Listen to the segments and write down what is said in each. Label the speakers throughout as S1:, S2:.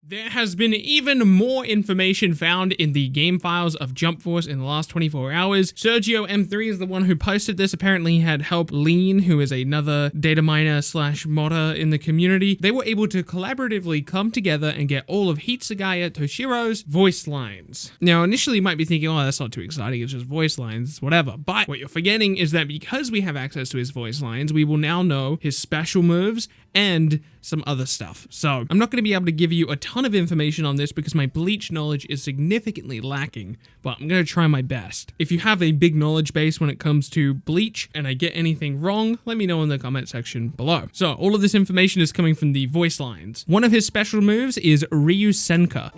S1: There has been even more information found in the game files of Jump Force in the last 24 hours. SergioM3 is the one who posted this. Apparently he had help Lean, who is another data miner slash modder in the community. They were able to collaboratively come together and get all of Hitsugaya Toshiro's voice lines. Now, initially you might be thinking, oh, that's not too exciting, it's just voice lines, whatever. But what you're forgetting is that because we have access to his voice lines, we will now know his special moves and some other stuff. So I'm not going to be able to give you a ton of information on this because my Bleach knowledge is significantly lacking, but I'm going to try my best. If you have a big knowledge base when it comes to Bleach and I get anything wrong, let me know in the comment section below. So all of this information is coming from the voice lines. One of his special moves is Ryu Senka.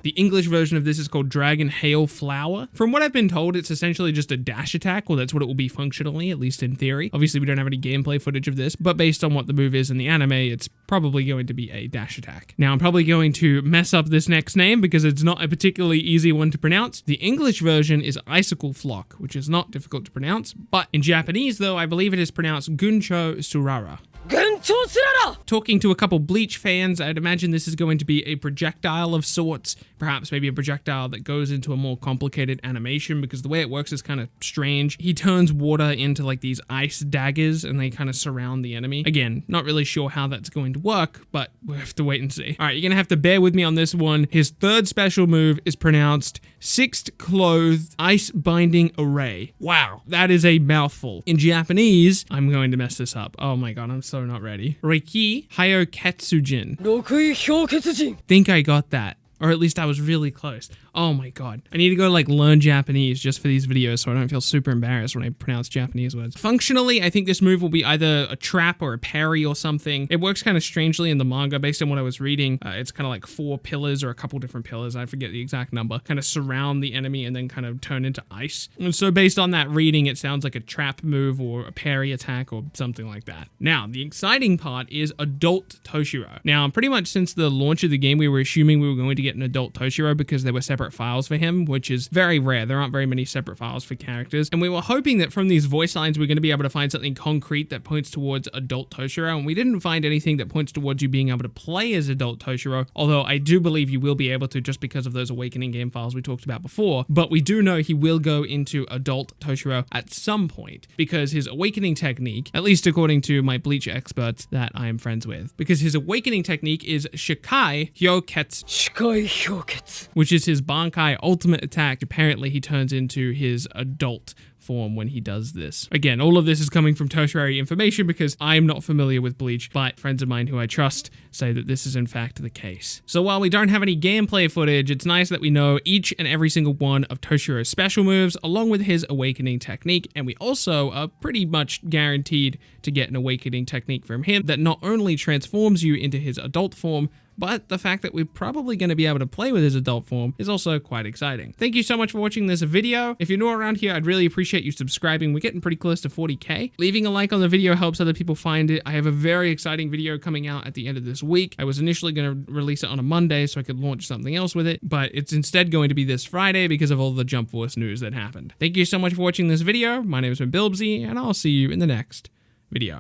S1: The English version of this is called Dragon Hail Flower. From what I've been told, it's essentially just a dash attack. Well, that's what it will be functionally, at least in theory. Obviously, we don't have any gameplay footage of this, but based on what the move is in the anime, it's probably going to be a dash attack. Now, I'm probably going to mess up this next name because it's not a particularly easy one to pronounce. The English version is Icicle Flock, which is not difficult to pronounce, but in Japanese, though, I believe it is pronounced Guncho Surara. Talking to a couple Bleach fans, I'd imagine this is going to be a projectile of sorts, perhaps maybe a projectile that goes into a more complicated animation because the way it works is kind of strange. He turns water into like these ice daggers and they kind of surround the enemy. Again, not really sure how that's going to work, but we'll have to wait and see. All right, you're going to have to bear with me on this one. His third special move is pronounced Sixth Clothed Ice Binding Array. Wow, that is a mouthful. In Japanese, I'm going to mess this up. Oh my god, I'm so not ready. Reiki Hyoketsujin. Think I got that. Or at least I was really close. Oh my god. I need to go like learn Japanese just for these videos so I don't feel super embarrassed when I pronounce Japanese words. Functionally, I think this move will be either a trap or a parry or something. It works kind of strangely in the manga based on what I was reading. It's kind of like 4 pillars or a couple different pillars, I forget the exact number, kind of surround the enemy and then kind of turn into ice. And so based on that reading, it sounds like a trap move or a parry attack or something like that. Now, the exciting part is Adult Toshiro. Now, pretty much since the launch of the game, we were assuming we were going to get an Adult Toshiro because there were separate files for him, which is very rare. There aren't very many separate files for characters. And we were hoping that from these voice lines, we're going to be able to find something concrete that points towards Adult Toshiro. And we didn't find anything that points towards you being able to play as Adult Toshiro, although I do believe you will be able to just because of those Awakening game files we talked about before. But we do know he will go into Adult Toshiro at some point because his Awakening technique, at least according to my Bleach experts that I am friends with, because his Awakening technique is Shikai Hyoketsu, which is his Bankai ultimate attack. Apparently he turns into his adult form when he does this. Again, all of this is coming from tertiary information because I am not familiar with Bleach, but friends of mine who I trust say that this is in fact the case. So while we don't have any gameplay footage, it's nice that we know each and every single one of Toshiro's special moves along with his Awakening technique, and we also are pretty much guaranteed to get an Awakening technique from him that not only transforms you into his adult form, but the fact that we're probably going to be able to play with his adult form is also quite exciting. Thank you so much for watching this video. If you're new around here, I'd really appreciate you subscribing. We're getting pretty close to 40k. Leaving a like on the video helps other people find it. I have a very exciting video coming out at the end of this week. I was initially going to release it on a Monday so I could launch something else with it, but it's instead going to be this Friday because of all the Jump Force news that happened. Thank you so much for watching this video. My name has been Bilbsy, and I'll see you in the next video.